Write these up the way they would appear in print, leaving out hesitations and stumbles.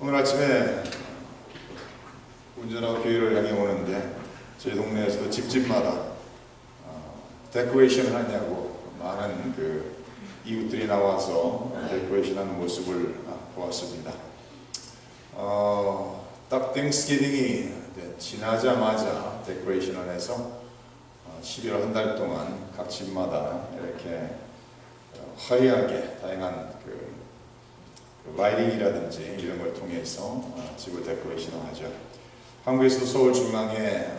오늘 아침에 운전하고 교회를 향해 오는데 저희 동네에서도 집집마다 데코레이션 하냐고 많은 이웃들이 나와서 데코레이션 하는 모습을 보았습니다. 딱 땡스기빙이 지나자마자 데코레이션을 해서 11월 한 달 동안 각 집마다 이렇게 화려하게 다양한 라이딩이라든지 이런 걸 통해서 집을 데코레이션을 하죠. 한국에서도 서울 중앙에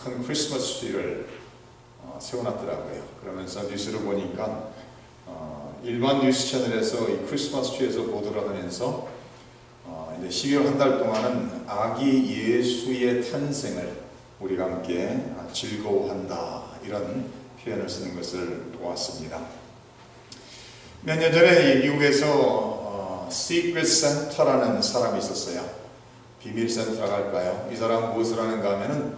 큰 크리스마스 트리를 세워놨더라고요. 그러면서 뉴스를 보니까 일반 뉴스 채널에서 이 크리스마스 트리에서 보도를 하면서 이제 12월 한 달 동안은 아기 예수의 탄생을 우리가 함께 즐거워한다, 이런 표현을 쓰는 것을 보았습니다. 몇 년 전에 미국에서 Secret Santa라는 사람이 있었어요. 비밀 센터라고 할까요? 이 사람은 무엇을 하는가 하면은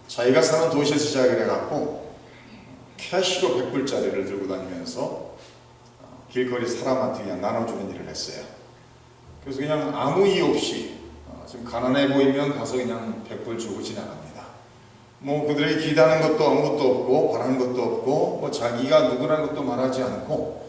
자기가 사는 도시에서 시작을 해갖고 캐시로 100불짜리를 들고 다니면서 길거리 사람한테 그냥 나눠주는 일을 했어요. 그래서 그냥 아무 이유 없이 좀 가난해 보이면 가서 그냥 100불 주고 지나갑니다. 뭐 그들에게 기대하는 것도 아무것도 없고 바라는 것도 없고 뭐 자기가 누구라는 것도 말하지 않고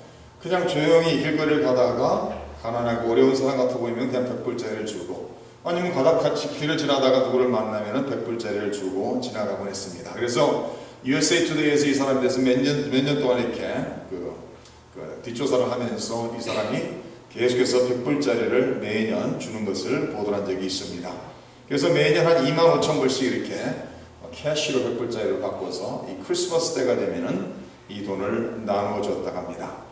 그냥 조용히 길거리를 가다가 가난하고 어려운 사람 같아 보이면 그냥 100불짜리를 주고, 아니면 같이 길을 지나다가 누구를 만나면 100불짜리를 주고 지나가곤 했습니다. 그래서 USA Today에서 이 사람에 대해서 몇 년 동안 이렇게 뒷조사를 하면서 이 사람이 계속해서 100불짜리를 매년 주는 것을 보도한 적이 있습니다. 그래서 매년 한 25,000불씩 이렇게 캐시로 100불짜리로 바꿔서 이 크리스마스 때가 되면은 이 돈을 나누어 줬다고 합니다.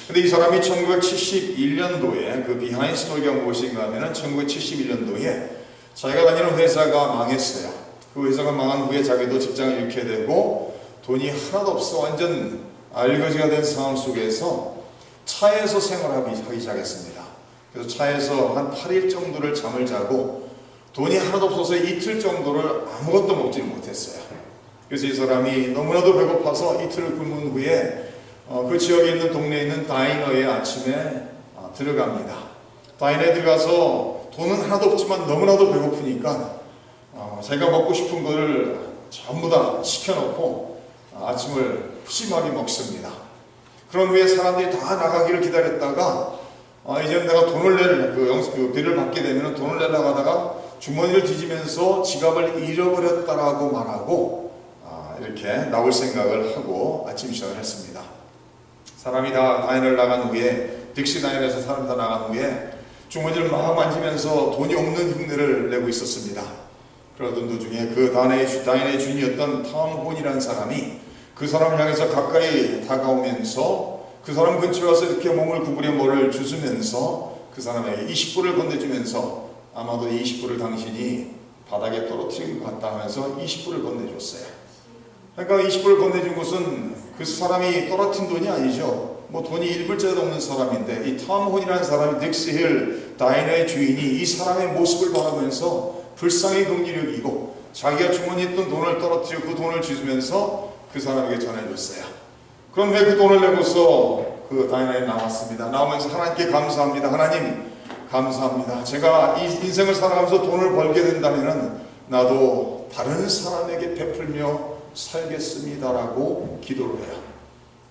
근데 이 사람이 1971년도에 비하인드 스토리가 무엇인가 하면은 1971년도에 자기가 다니는 회사가 망했어요. 그 회사가 망한 후에 자기도 직장을 잃게 되고 돈이 하나도 없어 완전 알거지가 된 상황 속에서 차에서 생활하기 시작했습니다. 그래서 차에서 한 8일 정도를 잠을 자고 돈이 하나도 없어서 이틀 정도를 아무것도 먹지 못했어요. 그래서 이 사람이 너무나도 배고파서 이틀을 굶은 후에 그 지역에 있는 동네에 있는 다이너에 아침에 들어갑니다. 다이너에 들어가서 돈은 하나도 없지만 너무나도 배고프니까 자기가 먹고 싶은 거를 전부 다 시켜놓고 아침을 푸짐하게 먹습니다. 그런 후에 사람들이 다 나가기를 기다렸다가 이제 내가 돈을 낼 비를 받게 되면 돈을 내려고 하다가 주머니를 뒤지면서 지갑을 잃어버렸다라고 말하고 이렇게 나올 생각을 하고 아침 시작을 했습니다. 사람이 다 다이너를 나간 후에, 딕시 다이너에서 사람이 다 나간 후에 주머니를 막 만지면서 돈이 없는 흉내를 내고 있었습니다. 그러던 도중에 그 다이너의 주인이었던 톰 혼이라는 사람이 그 사람을 향해서 가까이 다가오면서 그 사람 근처에 와서 이렇게 몸을 구부려 뭐를 주스면서 그 사람에게 20불을 건네주면서 아마도 20불을 당신이 바닥에 떨어뜨린 것 같다 하면서 20불을 건네줬어요. 그러니까 20불을 건네준 것은 그 사람이 떨어뜨린 돈이 아니죠. 뭐 돈이 1불짜리도 없는 사람인데 이 톰 혼이라는 사람이 딕시 힐 다이너의 주인이 이 사람의 모습을 바라보면서 불쌍히 긍휼히 여기고 자기가 주머니에 있던 돈을 떨어뜨려 그 돈을 주면서 그 사람에게 전해줬어요. 그럼 왜 그 돈을 내고서 그 다이너에 나왔습니다. 나오면서 하나님께 감사합니다. 하나님 감사합니다. 제가 이 인생을 살아가면서 돈을 벌게 된다면 나도 다른 사람에게 베풀며 살겠습니다라고 기도를 해요.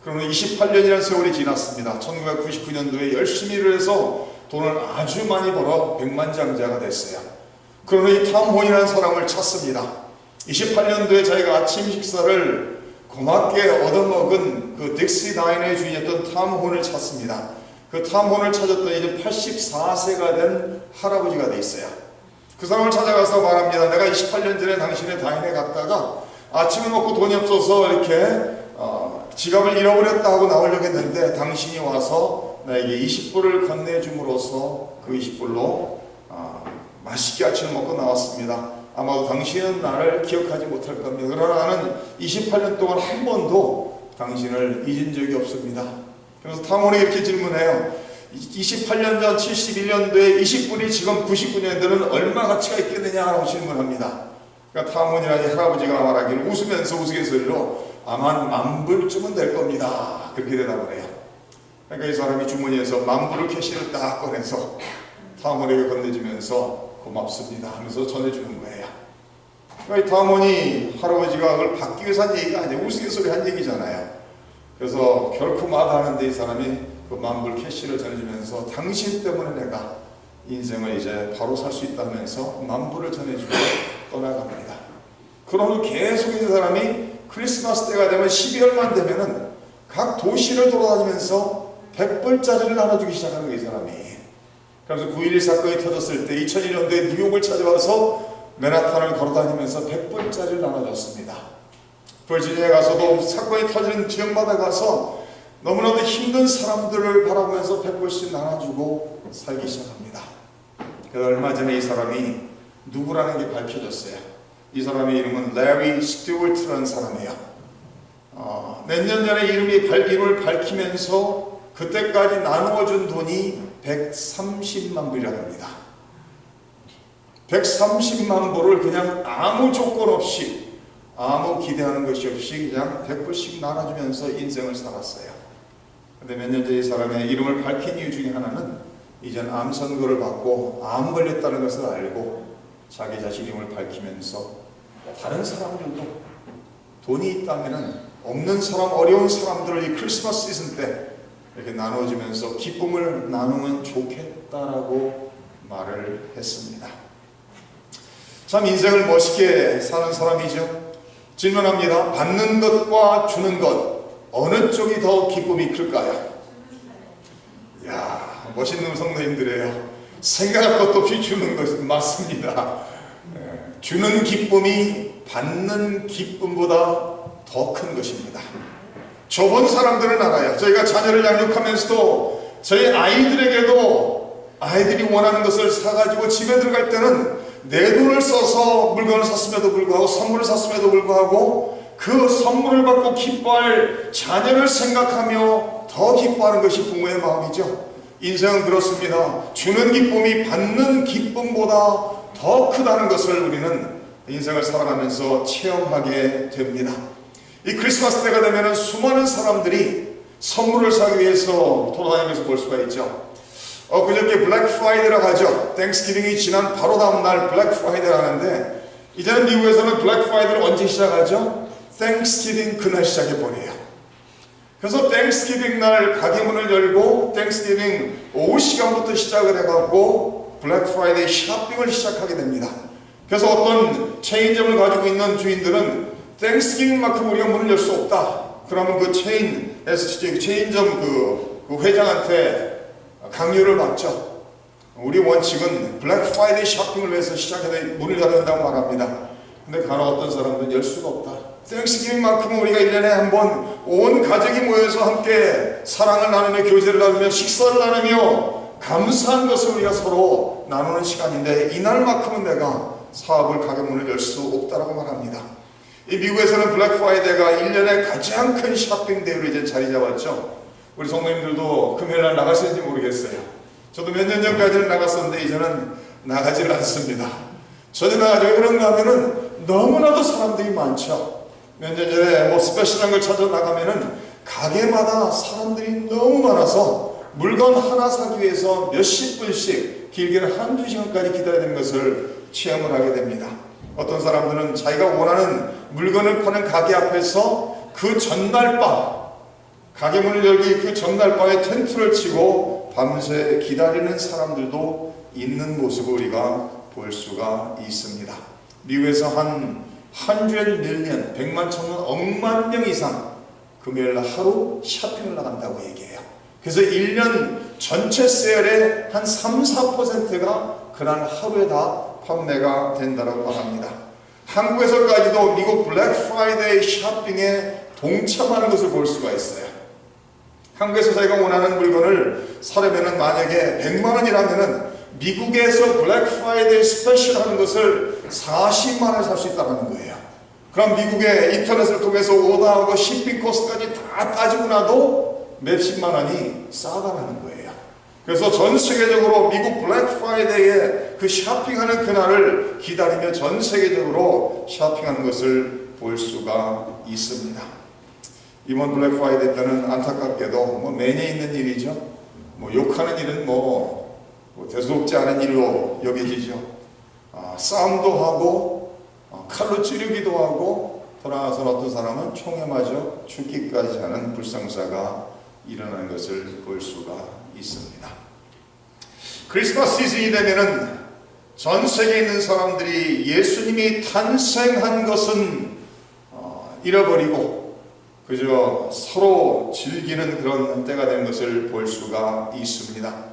그러면 28년이라는 세월이 지났습니다. 1999년도에 열심히 일을 해서 돈을 아주 많이 벌어 백만장자가 됐어요. 그러면 이 톰 혼이라는 사람을 찾습니다. 28년도에 자기가 아침 식사를 고맙게 얻어먹은 그 딕시 다이너의 주인이었던 톰 혼을 찾습니다. 그 톰 혼을 찾았더니 이제 84세가 된 할아버지가 돼 있어요. 그 사람을 찾아가서 말합니다. 내가 28년 전에 당신의 다이너에 갔다가 아침을 먹고 돈이 없어서 이렇게 지갑을 잃어버렸다 하고 나오려고 했는데 당신이 와서 나에게 20불을 건네줌으로써 그 20불로 맛있게 아침을 먹고 나왔습니다. 아마도 당신은 나를 기억하지 못할 겁니다. 그러나 나는 28년 동안 한 번도 당신을 잊은 적이 없습니다. 그래서 탐혼이 이렇게 질문해요. 28년 전 71년도에 20불이 지금 99년도는 얼마 가치가 있겠느냐라고 질문합니다. 그러니까 탐혼이라는 할아버지가 말하기를 웃으면서 우스갯소리로 아마 10,000불쯤은 될 겁니다. 그렇게 대답을 해요. 그러니까 이 사람이 주머니에서 10,000불을 캐시를 딱 꺼내서 탐험에게 건네주면서 고맙습니다 하면서 전해주는 거예요. 그러니까 이 탐험이 할아버지가 그걸 받기 위해서 한 얘기가 아니에요. 우스갯소리 한 얘기잖아요. 그래서 결코 마다하는데 이 사람이 그 만불 캐시를 전해주면서 당신 때문에 내가 인생을 이제 바로 살 수 있다 하면서 만불을 전해주고 떠나갑니다. 그런 후 계속 이 사람이 크리스마스 때가 되면 12월만 되면은 각 도시를 돌아다니면서 100불짜리를 나눠주기 시작하는 거예요, 이 사람이. 그래서 9.11 사건이 터졌을 때 2001년도에 뉴욕을 찾아와서 맨하탄을 걸어다니면서 100불짜리를 나눠줬습니다. 버지니아에 가서도 사건이 터지는 지역마다 가서 너무나도 힘든 사람들을 바라보면서 100불씩 나눠주고 살기 시작합니다. 그래서 얼마 전에 이 사람이 누구라는 게 밝혀졌어요. 이 사람의 이름은 레리 스튜어트라는 사람이에요. 몇 년 전에 이름을 밝히면서 그때까지 나누어준 돈이 130만 불이라고 합니다. 130만 불을 그냥 아무 조건 없이, 아무 기대하는 것이 없이 그냥 100불씩 나눠주면서 인생을 살았어요. 근데 몇 년 전에 이 사람의 이름을 밝힌 이유 중에 하나는 이젠 암 선고를 받고 암 걸렸다는 것을 알고 자기 자신 이름을 밝히면서 다른 사람들도 돈이 있다면 없는 사람, 어려운 사람들을 이 크리스마스 시즌 때 이렇게 나눠주면서 기쁨을 나누면 좋겠다라고 말을 했습니다. 참 인생을 멋있게 사는 사람이죠. 질문합니다. 받는 것과 주는 것 어느 쪽이 더 기쁨이 클까요? 이야, 멋있는 성도님들이에요. 생각할 것도 없이 주는 것은 맞습니다. 주는 기쁨이 받는 기쁨보다 더 큰 것입니다. 좁은 사람들은 알아요. 저희가 자녀를 양육하면서도 저희 아이들에게도 아이들이 원하는 것을 사가지고 집에 들어갈 때는 내 돈을 써서 물건을 샀음에도 불구하고 선물을 샀음에도 불구하고 그 선물을 받고 기뻐할 자녀를 생각하며 더 기뻐하는 것이 부모의 마음이죠. 인생은 그렇습니다. 주는 기쁨이 받는 기쁨보다 더 크다는 것을 우리는 인생을 살아가면서 체험하게 됩니다. 이 크리스마스 때가 되면 수많은 사람들이 선물을 사기 위해서 돌아다니면서 볼 수가 있죠. 그저께 블랙 프라이데라고 하죠. 땡스기빙이 지난 바로 다음 날 블랙 프라이데를 하는데 이제는 미국에서는 블랙 프라이데를 언제 시작하죠? 땡스기빙 그날 시작해버려요. 그래서 땡스기빙 날 가게 문을 열고 땡스기빙 오후 시간부터 시작을 해갖고 블랙 프라이데이 쇼핑을 시작하게 됩니다. 그래서 어떤 체인점을 가지고 있는 주인들은 땡스기빙만큼 우리가 문을 열 수 없다. 그러면 그 체인점 그 회장한테 강요를 받죠. 우리 원칙은 블랙 프라이데이 쇼핑을 위해서 시작해서 문을 열어야 된다고 말합니다. 근데 간혹 어떤 사람들은 열 수가 없다. 땡스기빙만큼은 우리가 1년에 한 번 온 가족이 모여서 함께 사랑을 나누며 교제를 나누며 식사를 나누며 감사한 것을 우리가 서로 나누는 시간인데 이날만큼은 내가 사업을 가게 문을 열 수 없다라고 말합니다. 이 미국에서는 블랙 프라이데이가 1년에 가장 큰 쇼핑 대회로 이제 자리 잡았죠. 우리 성도님들도 금요일날 나갈 수 있는지 모르겠어요. 저도 몇 년 전까지는 나갔었는데 이제는 나가질 않습니다. 전에 나가죠. 왜 그런가 하면은 너무나도 사람들이 많죠. 몇 년 전에 스페셜한 걸 찾아 나가면은 가게마다 사람들이 너무 많아서 물건 하나 사기 위해서 몇십 분씩 길게는 한두 시간까지 기다려야 되는 것을 체험을 하게 됩니다. 어떤 사람들은 자기가 원하는 물건을 파는 가게 앞에서 그 전날 밤 가게 문을 열기 그 전날 밤에 텐트를 치고 밤새 기다리는 사람들도 있는 모습을 우리가 볼 수가 있습니다. 미국에서 한 100 밀리언, 100만, 1000만, 억만 명 이상 금요일날 하루 쇼핑을 나간다고 얘기해요. 그래서 1년 전체 세일의 한 3, 4%가 그날 하루에 다 판매가 된다고 말합니다. 한국에서까지도 미국 블랙 프라이데이 쇼핑에 동참하는 것을 볼 수가 있어요. 한국에서 자기가 원하는 물건을 사려면은 만약에 100만 원이라면은 미국에서 블랙 프라이데이 스페셜 하는 것을 40만 원에 살 수 있다는 거예요. 그럼 미국의 인터넷을 통해서 오더하고 shipping 코스트까지 다 따지고 나도 몇십만 원이 싸다라는 거예요. 그래서 전 세계적으로 미국 블랙 프라이데이에 그 쇼핑하는 그날을 기다리며 전 세계적으로 쇼핑하는 것을 볼 수가 있습니다. 이번 블랙 프라이데이 때는 안타깝게도 매년 있는 일이죠. 욕하는 일은 대수롭지 않은 일로 여겨지죠. 싸움도 하고 칼로 찌르기도 하고 더 나아가서 어떤 사람은 총에 맞아 죽기까지 하는 불상사가 일어나는 것을 볼 수가 있습니다. 크리스마스 시즌이 되면은 전 세계에 있는 사람들이 예수님이 탄생한 것은 잃어버리고 그저 서로 즐기는 그런 때가 된 것을 볼 수가 있습니다.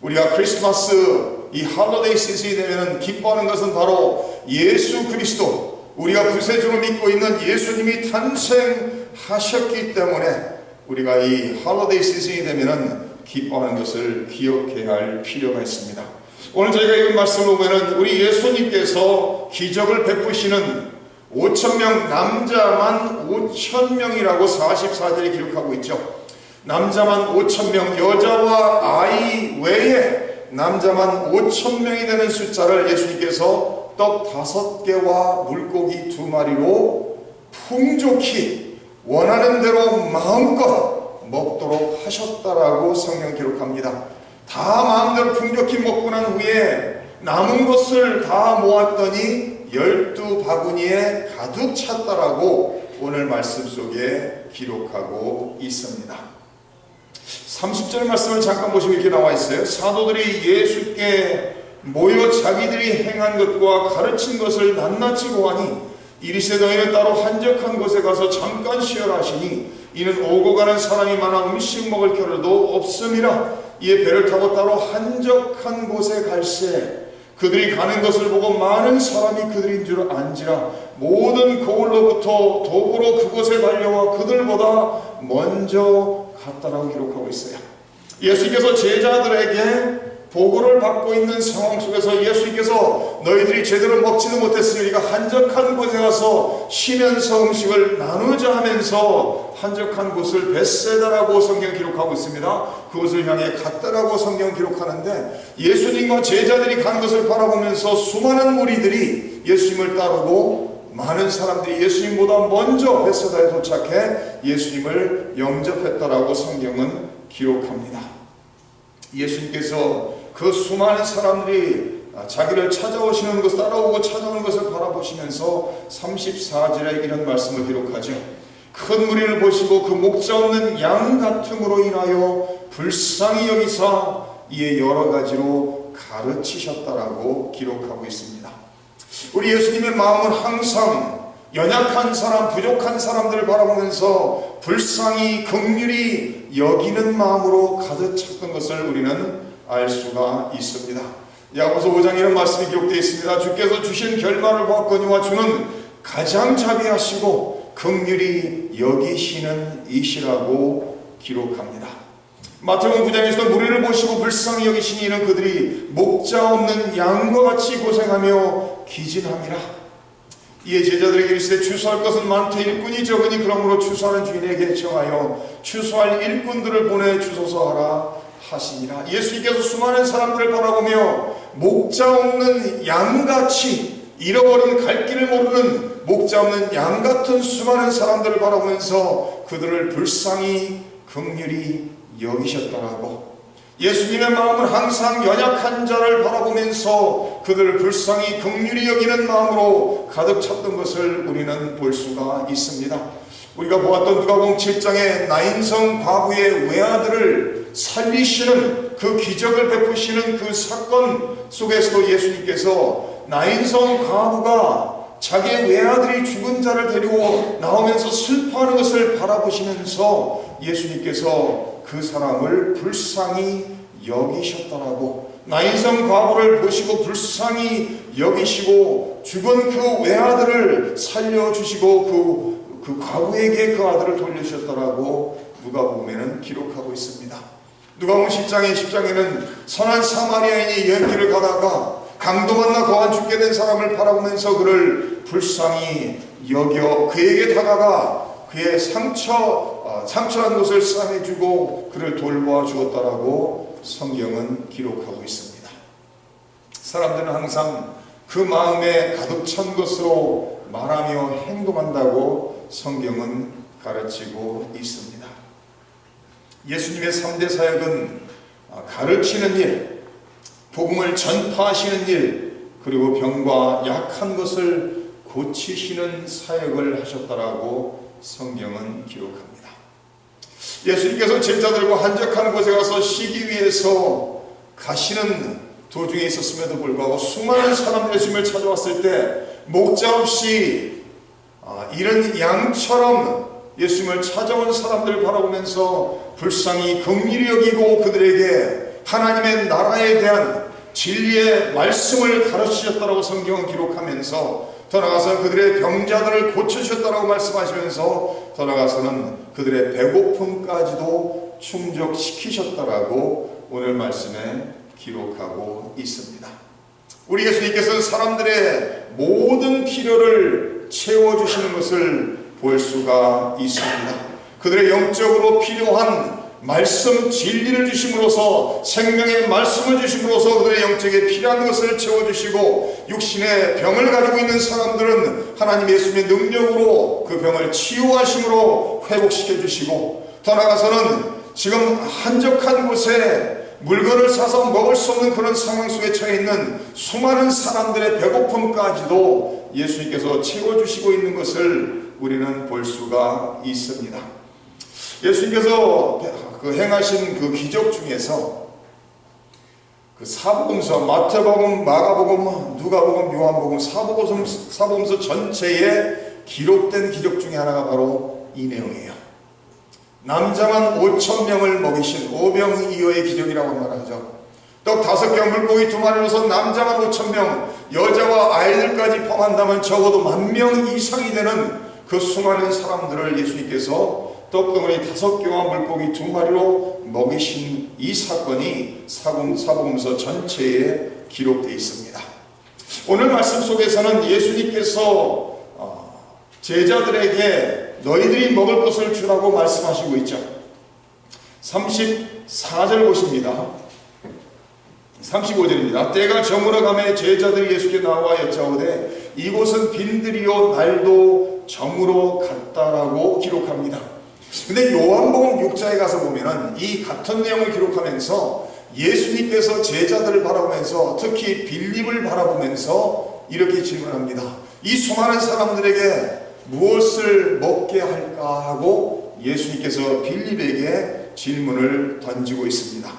우리가 크리스마스 이 할로데이 시즌이 되면 기뻐하는 것은 바로 예수 그리스도, 우리가 구세주로 믿고 있는 예수님이 탄생하셨기 때문에 우리가 이 할로데이 시즌이 되면 기뻐하는 것을 기억해야 할 필요가 있습니다. 오늘 저희가 읽은 말씀을 보면 우리 예수님께서 기적을 베푸시는 5,000명, 남자만 5,000명이라고 44절에 기록하고 있죠. 남자만 5,000명, 여자와 아이 외에 남자만 5,000명이 되는 숫자를 예수님께서 떡 5개와 물고기 2마리로 풍족히 원하는 대로 마음껏 먹도록 하셨다라고 성경 기록합니다. 다 마음대로 풍족히 먹고 난 후에 남은 것을 다 모았더니 12바구니에 가득 찼다라고 오늘 말씀 속에 기록하고 있습니다. 30절 말씀을 잠깐 보시면 이렇게 나와 있어요. 사도들이 예수께 모여 자기들이 행한 것과 가르친 것을 낱낱이 보아니 이리시되 너희는 따로 한적한 곳에 가서 잠깐 쉬어라 하시니 이는 오고 가는 사람이 많아 음식 먹을 겨를도 없음이라. 이에 배를 타고 따로 한적한 곳에 갈새 그들이 가는 것을 보고 많은 사람이 그들인 줄 안지라. 모든 거울로부터 도구로 그곳에 달려와 그들보다 먼저 갔다라고 기록하고 있어요. 예수께서 제자들에게 보고를 받고 있는 상황 속에서 예수님께서 너희들이 제대로 먹지도 못했으니 우리가 한적한 곳에 가서 쉬면서 음식을 나누자 하면서 한적한 곳을 벳세다라고 성경 기록하고 있습니다. 그곳을 향해 갔다라고 성경 기록하는데 예수님과 제자들이 가는 것을 바라보면서 수많은 무리들이 예수님을 따르고 많은 사람들이 예수님보다 먼저 벳세다에 도착해 예수님을 영접했다라고 성경은 기록합니다. 예수님께서 그 수많은 사람들이 자기를 찾아오시는 것을 따라오고 찾아오는 것을 바라보시면서 34절에 이런 말씀을 기록하죠. 큰 무리를 보시고 그 목자 없는 양 같음으로 인하여 불쌍히 여기사 이에 여러 가지로 가르치셨다라고 기록하고 있습니다. 우리 예수님의 마음은 항상 연약한 사람, 부족한 사람들을 바라보면서 불쌍히 긍휼히 여기는 마음으로 가득 찼던 것을 우리는 알 수가 있습니다. 야고보서 5장 이런 말씀이 기록되어 있습니다. 주께서 주신 결말을 보았거니와 주는 가장 자비하시고 긍휼히 여기시는 이시라고 기록합니다. 마태복음 9장에서도 무리를 보시고 불쌍히 여기시니 이는 그들이 목자 없는 양과 같이 고생하며 기진함이라. 이에 제자들에게 이르시되 추수할 것은 많되 일꾼이 적으니 그러므로 추수하는 주인에게 청하여 추수할 일꾼들을 보내 주소서 하라 하시니라. 예수님께서 수많은 사람들을 바라보며 목자 없는 양같이 잃어버린 갈 길을 모르는 목자 없는 양 같은 수많은 사람들을 바라보면서 그들을 불쌍히 긍휼히 여기셨다라고. 예수님의 마음은 항상 연약한 자를 바라보면서 그들을 불쌍히 긍휼히 여기는 마음으로 가득 찼던 것을 우리는 볼 수가 있습니다. 우리가 보았던 누가복음 7장의 나인성 과부의 외아들을 살리시는 그 기적을 베푸시는 그 사건 속에서도 예수님께서 나인성 과부가 자기의 외아들이 죽은 자를 데리고 나오면서 슬퍼하는 것을 바라보시면서 예수님께서 그 사람을 불쌍히 여기셨다라고. 나인성 과부를 보시고 불쌍히 여기시고 죽은 그 외아들을 살려주시고 그 과부에게 그 아들을 돌려주셨다라고 누가복음에는 기록하고 있습니다. 누가복음 10장에는 선한 사마리아인이 여행길을 가다가 강도 만나 거한 죽게 된 사람을 바라보면서 그를 불쌍히 여겨 그에게 다가가 그의 상처난 곳을 싸매주고 그를 돌보아 주었다라고 성경은 기록하고 있습니다. 사람들은 항상 그 마음에 가득 찬 것으로 말하며 행동한다고 성경은 가르치고 있습니다. 예수님의 3대 사역은 가르치는 일, 복음을 전파하시는 일, 그리고 병과 약한 것을 고치시는 사역을 하셨다라고 성경은 기록합니다. 예수님께서 제자들과 한적한 곳에 가서 쉬기 위해서 가시는 도중에 있었음에도 불구하고 수많은 사람들이 예수님을 찾아왔을 때 목자 없이 이런 양처럼 예수님을 찾아온 사람들을 바라보면서 불쌍히 긍휼히 여기고 그들에게 하나님의 나라에 대한 진리의 말씀을 가르치셨다라고 성경은 기록하면서 더 나아가서 그들의 병자들을 고쳐주셨다라고 말씀하시면서 더 나아가서는 그들의 배고픔까지도 충족시키셨다라고 오늘 말씀에 기록하고 있습니다. 우리 예수님께서는 사람들의 모든 필요를 채워주시는 것을 볼 수가 있습니다. 그들의 영적으로 필요한 말씀 진리를 주심으로써 생명의 말씀을 주심으로써 그들의 영적에 필요한 것을 채워주시고 육신의 병을 가지고 있는 사람들은 하나님 예수님의 능력으로 그 병을 치유하심으로 회복시켜 주시고 더 나아가서는 지금 한적한 곳에 물건을 사서 먹을 수 없는 그런 상황 속에 처해 있는 수많은 사람들의 배고픔까지도 예수님께서 채워주시고 있는 것을 우리는 볼 수가 있습니다. 예수님께서 행하신 그 기적 중에서 그 사복음서, 마태복음, 마가복음, 누가복음, 요한복음, 사복음서 전체에 기록된 기적 중에 하나가 바로 이 내용이에요. 남자만 5,000명을 먹이신 오병이어의 기적이라고 말하죠. 떡 5개, 물고기 2마리로서 남자만 5,000명, 여자와 아이들까지 포함한다면 적어도 10,000명 이상이 되는 그 수많은 사람들을 예수님께서 떡덩어리 5개와 물고기 2마리로 먹이신 이 사건이 사복음서 전체에 기록되어 있습니다. 오늘 말씀 속에서는 예수님께서 제자들에게 너희들이 먹을 것을 주라고 말씀하시고 있죠. 34절 보십니다. 35절입니다. 때가 저물어 가매 제자들이 예수께 나와 여짜오되 이곳은 빈들이요 날도 저물어 갔다라고 기록합니다. 근데 요한복음 6장에 가서 보면은 이 같은 내용을 기록하면서 예수님께서 제자들을 바라보면서 특히 빌립을 바라보면서 이렇게 질문합니다. 이 수많은 사람들에게 무엇을 먹게 할까 하고 예수님께서 빌립에게 질문을 던지고 있습니다.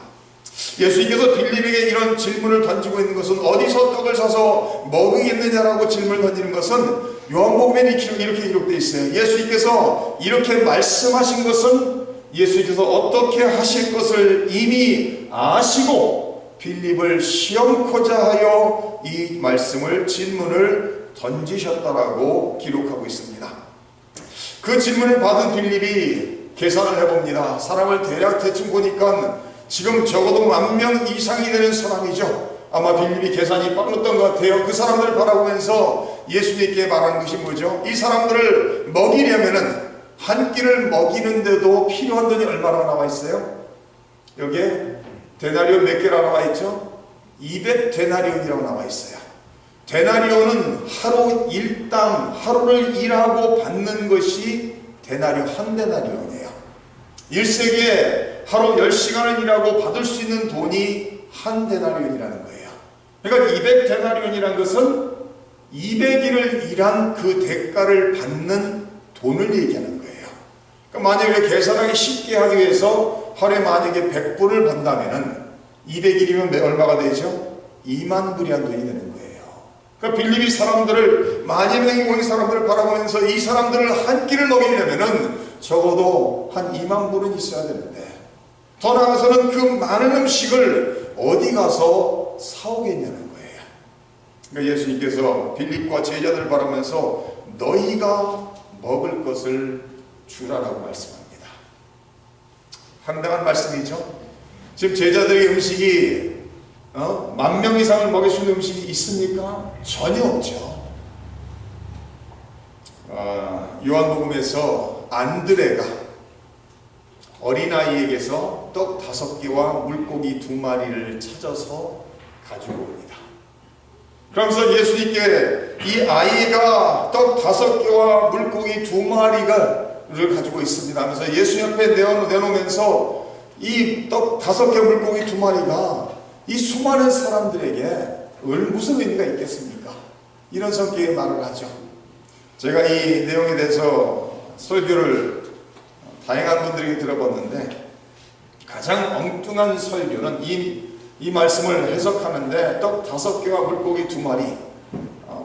예수님께서 빌립에게 이런 질문을 던지고 있는 것은 어디서 떡을 사서 먹이겠느냐라고 질문을 던지는 것은 요한복음에 이렇게 기록되어 있어요. 예수님께서 이렇게 말씀하신 것은 예수님께서 어떻게 하실 것을 이미 아시고 빌립을 시험코자 하여 이 말씀을 질문을 던지셨다라고 기록하고 있습니다. 그 질문을 받은 빌립이 계산을 해봅니다. 사람을 대충 보니까 지금 적어도 10,000명 이상이 되는 사람이죠. 아마 빌립이 계산이 빠졌던 것 같아요. 그 사람들을 바라보면서 예수님께 말하는 것이 뭐죠? 이 사람들을 먹이려면은 한 끼를 먹이는데도 필요한 돈이 얼마나 나와 있어요? 여기에 데나리온 몇 개나 나와 있죠? 200데나리온이라고 나와 있어요. 데나리온은 하루 일당, 하루를 일하고 받는 것이 한 데나리온이에요. 1세기에 하루 10시간을 일하고 받을 수 있는 돈이 한 데나리온이라는 거예요. 그러니까 200데나리온이라는 것은 200일을 일한 그 대가를 받는 돈을 얘기하는 거예요. 그러니까 만약에 계산하기 쉽게 하기 위해서 하루에 만약에 100불을 번다면은 200일이면 얼마가 되죠? 2만 불이 한 돈이 되는 거예요. 그러니까 빌립이 사람들을, 만여 명이 모인 사람들을 바라보면서 이 사람들을 한 끼를 먹이려면은 적어도 한 2만 불은 있어야 되는데, 더 나아가서는 그 많은 음식을 어디 가서 사오겠냐는 거예요. 그러니까 예수님께서 빌립과 제자들을 바라보면서 너희가 먹을 것을 주라라고 말씀합니다. 황당한 말씀이죠. 지금 제자들의 음식이 10,000명 이상을 먹일 수 있는 음식이 있습니까? 전혀 없죠. 요한복음에서 안드레가 어린아이에게서 떡 5개와 물고기 2마리를 찾아서 가지고 옵니다. 그러면서 예수님께 이 아이가 떡 5개와 물고기 2마리를 가지고 있습니다 하면서 예수 옆에 내놓으면서 이 떡 5개 물고기 2마리가 이 수많은 사람들에게 무슨 의미가 있겠습니까? 이런 성격의 말을 하죠. 제가 이 내용에 대해서 설교를 다양한 분들에게 들어봤는데 가장 엉뚱한 설교는 이 말씀을 해석하는데 떡 5개와 물고기 2마리,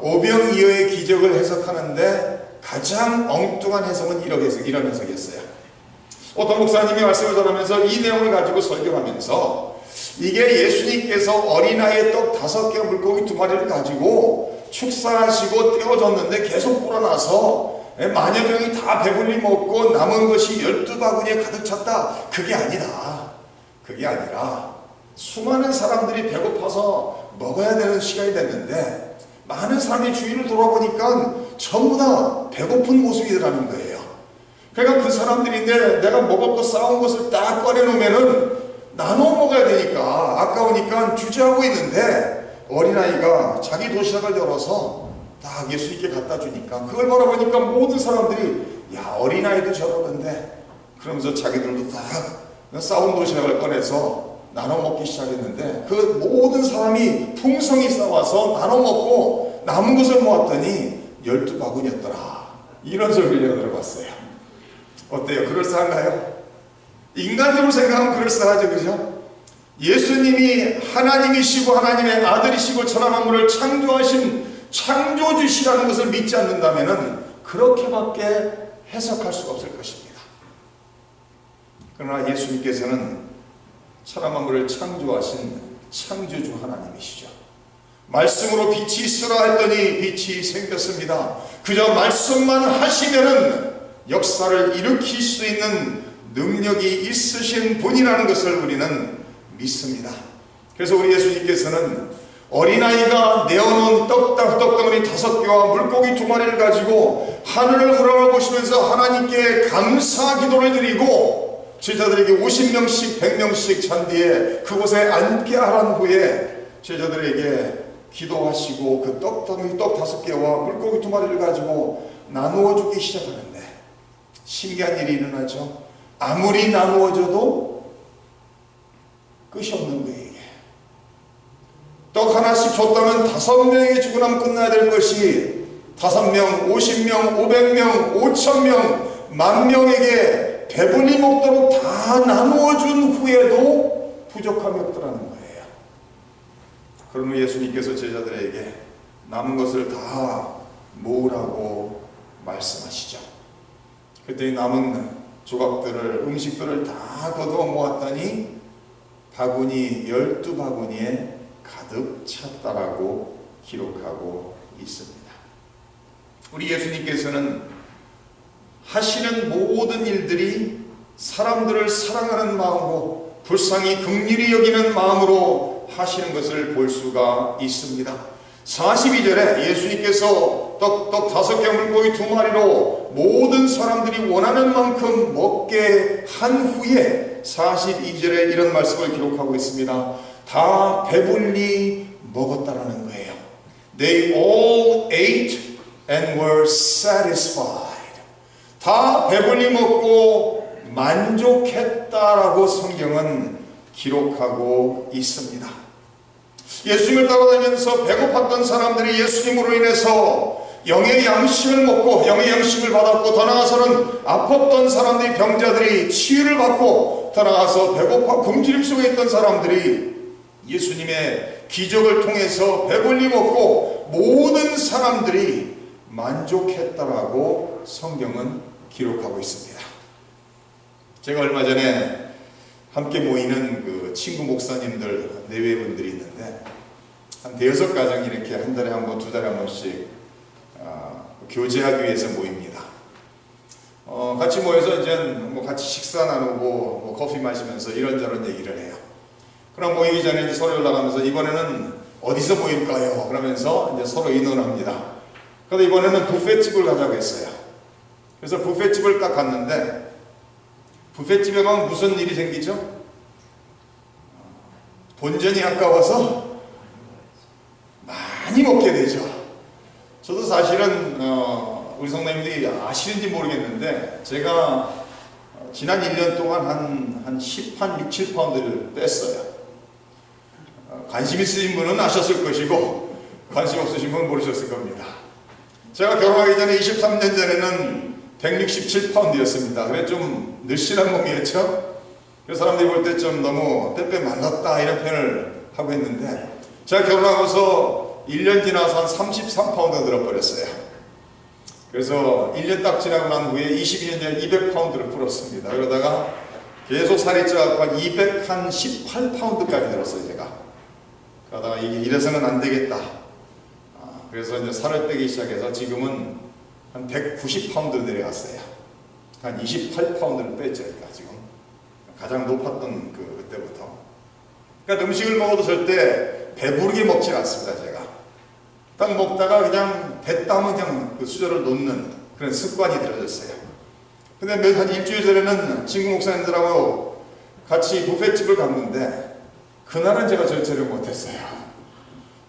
오병이어의 기적을 해석하는데 가장 엉뚱한 해석은 이런 해석이었어요. 어떤 목사님이 말씀을 전하면서 이 내용을 가지고 설교하면서 이게 예수님께서 어린아이의 떡 5개와 물고기 2마리를 가지고 축사하시고 떼어줬는데 계속 불어나서 만여 명이 다 배불리 먹고 남은 것이 12바구니에 가득 찼다. 그게 아니다. 그게 아니라 수많은 사람들이 배고파서 먹어야 되는 시간이 됐는데 많은 사람이 주위를 돌아보니까 전부 다 배고픈 모습이라는 거예요. 그러니까 그 사람들인데 내가 먹을 거 싸운 것을 딱 꺼내놓으면은 나눠 먹어야 되니까 아까우니까 주저하고 있는데 어린아이가 자기 도시락을 열어서 딱 예수님께 갖다 주니까 그걸 바라보니까 모든 사람들이 야, 어린아이도 저러는데 그러면서 자기들도 딱 싸운 도시락을 꺼내서 나눠 먹기 시작했는데 그 모든 사람이 풍성히 싸와서 나눠 먹고 남은 것을 모았더니 12바구니였더라. 이런 소리를 들어봤어요. 어때요? 그럴싸한가요? 인간적으로 생각하면 그럴싸하죠, 그죠? 예수님이 하나님이시고 하나님의 아들이시고 천하 만물을 창조하신 창조주시라는 것을 믿지 않는다면 그렇게밖에 해석할 수가 없을 것입니다. 그러나 예수님께서는 천하 만물을 창조하신 창조주 하나님이시죠. 말씀으로 빛이 있으라 했더니 빛이 생겼습니다. 그저 말씀만 하시면은 역사를 일으킬 수 있는 능력이 있으신 분이라는 것을 우리는 믿습니다. 그래서 우리 예수님께서는 어린아이가 내어놓은 떡덩어리 5개와 물고기 2마리를 가지고 하늘을 우러러보시면서 하나님께 감사 기도를 드리고 제자들에게 50명씩 100명씩 잔디에 그곳에 앉게 하란 후에 제자들에게 기도하시고 그 떡 5개와 물고기 2마리를 가지고 나누어 주기 시작하는데 신기한 일이 일어나죠. 아무리 나누어줘도 끝이 없는 거예요. 떡 하나씩 줬다면 5명에게 주고 나면 끝나야 될 것이 5명, 50명, 500명, 5,000명, 10,000명에게 배불리 먹도록 다 나누어 준 후에도 부족함이 없더라는 거예요. 그러면 예수님께서 제자들에게 남은 것을 다 모으라고 말씀하시죠. 그때 남은 조각들을, 음식들을 다 거두어 모았더니 바구니 12바구니에 가득 찼다라고 기록하고 있습니다. 우리 예수님께서는 하시는 모든 일들이 사람들을 사랑하는 마음으로 불쌍히 긍휼히 여기는 마음으로 하시는 것을 볼 수가 있습니다. 42절에 예수님께서 떡 5개 물고기 2마리로 모든 사람들이 원하는 만큼 먹게 한 후에 42절에 이런 말씀을 기록하고 있습니다. 다 배불리 먹었다라는 거예요. They all ate and were satisfied. 다 배불리 먹고 만족했다라고 성경은 기록하고 있습니다. 예수님을 따라다니면서 배고팠던 사람들이 예수님으로 인해서 영의 양식을 먹고 영의 양식을 받았고 더 나아가서는 아팠던 사람들이 병자들이 치유를 받고 더 나아가서 배고파 굶주림 속에 있던 사람들이 예수님의 기적을 통해서 배불리 먹고 모든 사람들이 만족했다라고 성경은 기록하고 있습니다. 제가 얼마 전에 함께 모이는 그 친구 목사님들 내외분들이 있는데 한 5가정이 이렇게 한 달에 한 번, 2달에 한 번씩 교제하기 위해서 모입니다. 같이 모여서 이제 뭐 같이 식사 나누고 뭐 커피 마시면서 이런저런 얘기를 해요. 그럼 모이기 전에 이제 서로 연락하면서 이번에는 어디서 모일까요? 그러면서 이제 서로 의논을 합니다. 그래서 이번에는 뷔페집을 가자고 했어요. 그래서 뷔페집을 딱 갔는데 뷔페집에 가면 무슨 일이 생기죠? 본전이 아까워서 많이 먹게 되죠. 저도 사실은 우리 성도님들이 아시는지 모르겠는데 제가 지난 1년 동안 한 6, 7파운드를 뺐어요. 관심 있으신 분은 아셨을 것이고 관심 없으신 분은 모르셨을 겁니다. 제가 결혼하기 전에 23년 전에는 167파운드였습니다. 그래 좀 늘씬한 몸이었죠. 그래서 사람들이 볼 때 좀 너무 빼빼 말랐다 이런 표현을 하고 있는데, 제가 결혼하고서 1년 지나서 한 33파운드 늘어버렸어요. 그래서 1년 딱 지나고 난 후에 22년 전에 200파운드를 불었습니다. 그러다가 계속 살이 쪄갖고 한 218파운드까지 늘었어요, 제가. 그러다가 이게 이래서는 안 되겠다. 그래서 이제 살을 빼기 시작해서 지금은 한 190파운드 내려갔어요. 한 28파운드를 뺐죠, 그러니까 지금. 가장 높았던 그때부터. 그러니까 음식을 먹어도 절대 배부르게 먹지 않습니다, 제가. 딱 먹다가 그냥 배 땀은 그냥 그 수저를 놓는 그런 습관이 들어졌어요. 근데 한 일주일 전에는 친구 목사님들하고 같이 뷔페집을 갔는데, 그날은 제가 절제를 못했어요.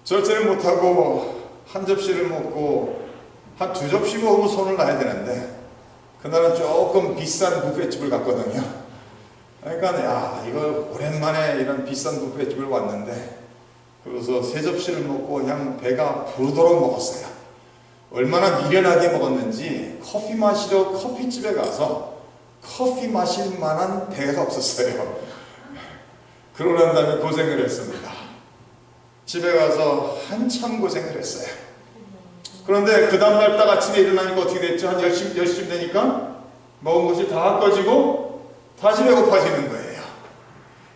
절제를 못하고 한 접시를 먹고 한 두 접시 먹으면 손을 놔야 되는데, 그날은 조금 비싼 뷔페집을 갔거든요. 그러니까 야, 이거 오랜만에 이런 비싼 뷔페집을 왔는데, 그래서 세 접시를 먹고 그냥 배가 부르도록 먹었어요. 얼마나 미련하게 먹었는지 커피 마시러 커피집에 가서 커피 마실 만한 배가 없었어요. 그러고 난 다음에 고생을 했습니다. 집에 가서 한참 고생을 했어요. 그런데 그 다음날 딱 아침에 일어나니까 어떻게 됐죠? 한 10시쯤 되니까 먹은 것이 다 꺼지고 다시 배고파지는 거예요.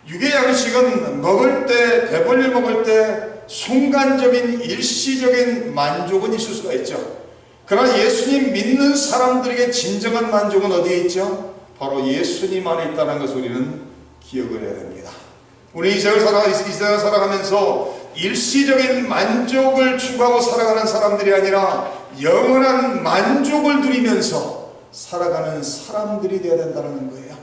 육의 양식은 먹을 때, 배불리 먹을 때 순간적인 일시적인 만족은 있을 수가 있죠. 그러나 예수님 믿는 사람들에게 진정한 만족은 어디에 있죠? 바로 예수님 안에 있다는 것을 우리는 기억을 해야 됩니다. 우리 이 세상을 살아가면서 일시적인 만족을 추구하고 살아가는 사람들이 아니라 영원한 만족을 누리면서 살아가는 사람들이 되어야 된다는 거예요.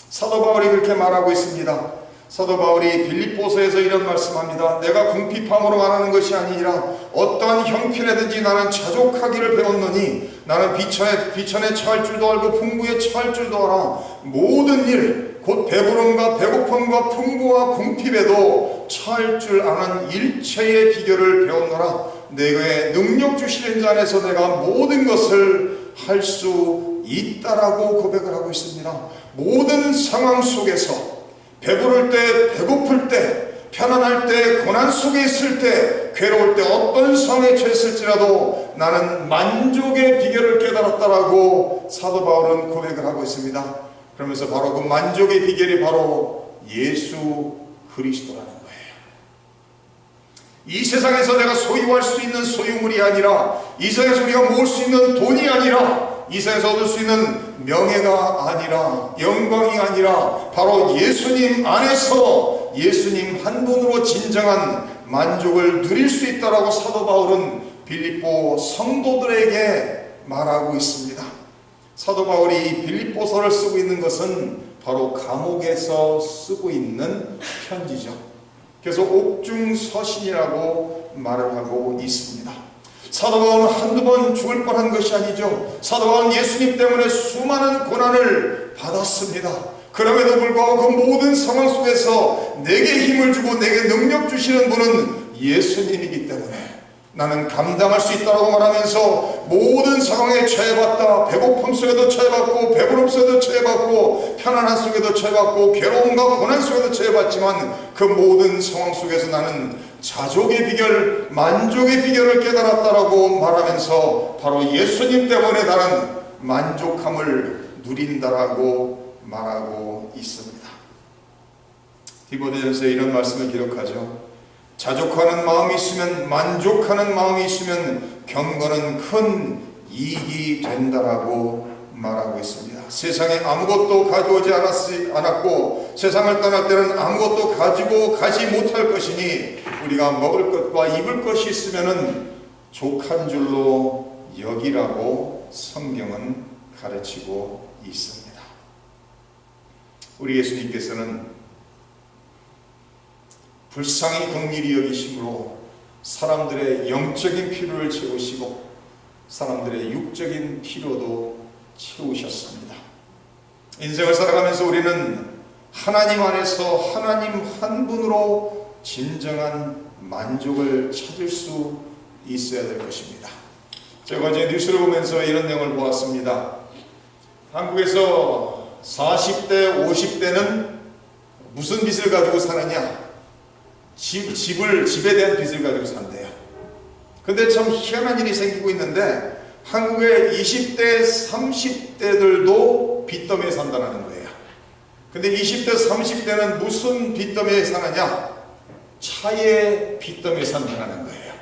사도 바울이 그렇게 말하고 있습니다. 사도 바울이 빌립보서에서 이런 말씀합니다. 내가 궁핍함으로 말하는 것이 아니라 어떠한 형편에든지 나는 자족하기를 배웠노니, 나는 비천에 처할 줄도 알고 풍부에 처할 줄도 알아. 모든 일 곧 배부름과 배고픔과 풍부와 궁핍에도 처할 줄 아는 일체의 비결을 배웠노라. 내게 능력 주시는 자 안에서 내가 모든 것을 할 수 있다라고 고백을 하고 있습니다. 모든 상황 속에서 배부를 때, 배고플 때, 편안할 때, 고난 속에 있을 때, 괴로울 때, 어떤 상황에 처했을지라도 나는 만족의 비결을 깨달았다라고 사도 바울은 고백을 하고 있습니다. 그러면서 바로 그 만족의 비결이 바로 예수 그리스도라는 거예요. 이 세상에서 내가 소유할 수 있는 소유물이 아니라, 이 세상에서 우리가 모을 수 있는 돈이 아니라, 이 세상에서 얻을 수 있는 명예가 아니라, 영광이 아니라 바로 예수님 안에서 예수님 한 분으로 진정한 만족을 누릴 수 있다라고 사도 바울은 빌립보 성도들에게 말하고 있습니다. 사도 바울이 빌립보서를 쓰고 있는 것은 바로 감옥에서 쓰고 있는 편지죠. 그래서 옥중서신이라고 말을 하고 있습니다. 사도 바울은 한두 번 죽을 뻔한 것이 아니죠. 사도 바울은 예수님 때문에 수많은 고난을 받았습니다. 그럼에도 불구하고 그 모든 상황 속에서 내게 힘을 주고 내게 능력 주시는 분은 예수님이기 때문에 나는 감당할 수 있다고 말하면서 모든 상황에 처해봤다. 배고픔 속에도 처해봤고, 배부름 속에도 처해봤고, 편안한 속에도 처해봤고, 괴로움과 고난 속에도 처해봤지만 그 모든 상황 속에서 나는 자족의 비결, 만족의 비결을 깨달았다라고 말하면서 바로 예수님 때문에 나는 만족함을 누린다라고 말하고 있습니다. 디모데전서에 이런 말씀을 기록하죠. 자족하는 마음이 있으면, 만족하는 마음이 있으면 경건은 큰 이익이 된다라고 말하고 있습니다. 세상에 아무것도 가져오지 않았고 세상을 떠날 때는 아무것도 가지고 가지 못할 것이니 우리가 먹을 것과 입을 것이 있으면 족한 줄로 여기라고 성경은 가르치고 있습니다. 우리 예수님께서는 불쌍히 긍휼히 여기심으로 사람들의 영적인 필요를 채우시고 사람들의 육적인 필요도 채우셨습니다. 인생을 살아가면서 우리는 하나님 안에서 하나님 한 분으로 진정한 만족을 찾을 수 있어야 될 것입니다. 제가 어제 뉴스를 보면서 이런 내용을 보았습니다. 한국에서 40대, 50대는 무슨 빚을 가지고 사느냐? 집에 대한 빚을 가지고 산대요. 근데 참 희한한 일이 생기고 있는데 한국의 20대, 30대들도 빚더미에 산다는 거예요. 근데 20대, 30대는 무슨 빚더미에 사느냐? 차의 빚더미에 산다는 거예요.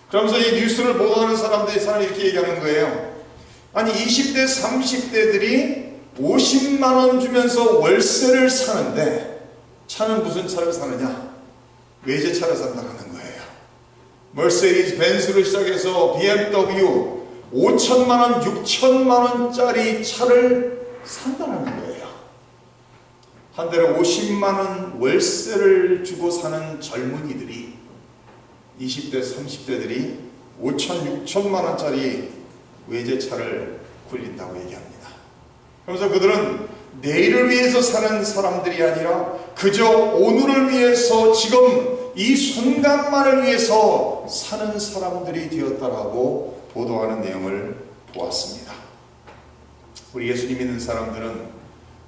그러면서 이 뉴스를 보도하는 사람들이 이렇게 얘기하는 거예요. 아니 20대, 30대들이 50만 원 주면서 월세를 사는데 차는 무슨 차를 사느냐? 외제차를 산다는 거예요. 머세디스 벤츠로 시작해서 BMW 5천만 원, 6천만 원짜리 차를 산다는 거예요. 한 달에 50만 원 월세를 주고 사는 젊은이들이 20대, 30대들이 5천, 6천만 원짜리 외제차를 굴린다고 얘기합니다. 그러면서 그들은 내일을 위해서 사는 사람들이 아니라 그저 오늘을 위해서 지금 이 순간만을 위해서 사는 사람들이 되었다라고 보도하는 내용을 보았습니다. 우리 예수님 믿는 사람들은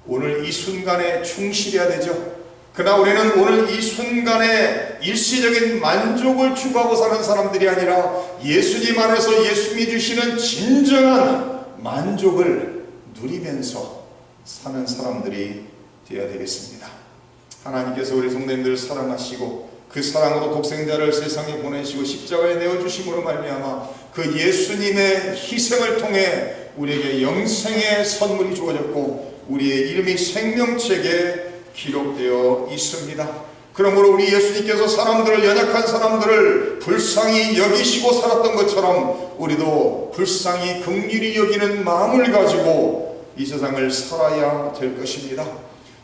오늘 이 순간에 충실해야 되죠. 그러나 우리는 오늘 이 순간에 일시적인 만족을 추구하고 사는 사람들이 아니라 예수님 안에서 예수님이 주시는 진정한 만족을 누리면서 사는 사람들이 되어야 되겠습니다. 하나님께서 우리 성도님들을 사랑하시고 그 사랑으로 독생자를 세상에 보내시고 십자가에 내어주심으로 말미암아 그 예수님의 희생을 통해 우리에게 영생의 선물이 주어졌고 우리의 이름이 생명책에 기록되어 있습니다. 그러므로 우리 예수님께서 사람들을, 연약한 사람들을 불쌍히 여기시고 살았던 것처럼 우리도 불쌍히 긍휼히 여기는 마음을 가지고 이 세상을 살아야 될 것입니다.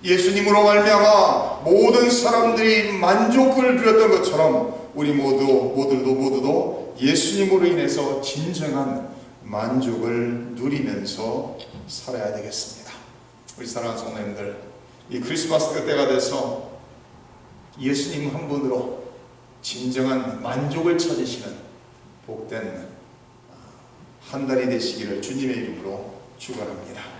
예수님으로 말미암아 모든 사람들이 만족을 누렸던 것처럼 우리 모두도 예수님으로 인해서 진정한 만족을 누리면서 살아야 되겠습니다. 우리 사랑하는 성도님들, 이 크리스마스 때가 돼서 예수님 한 분으로 진정한 만족을 찾으시는 복된 한 달이 되시기를 주님의 이름으로 축원합니다.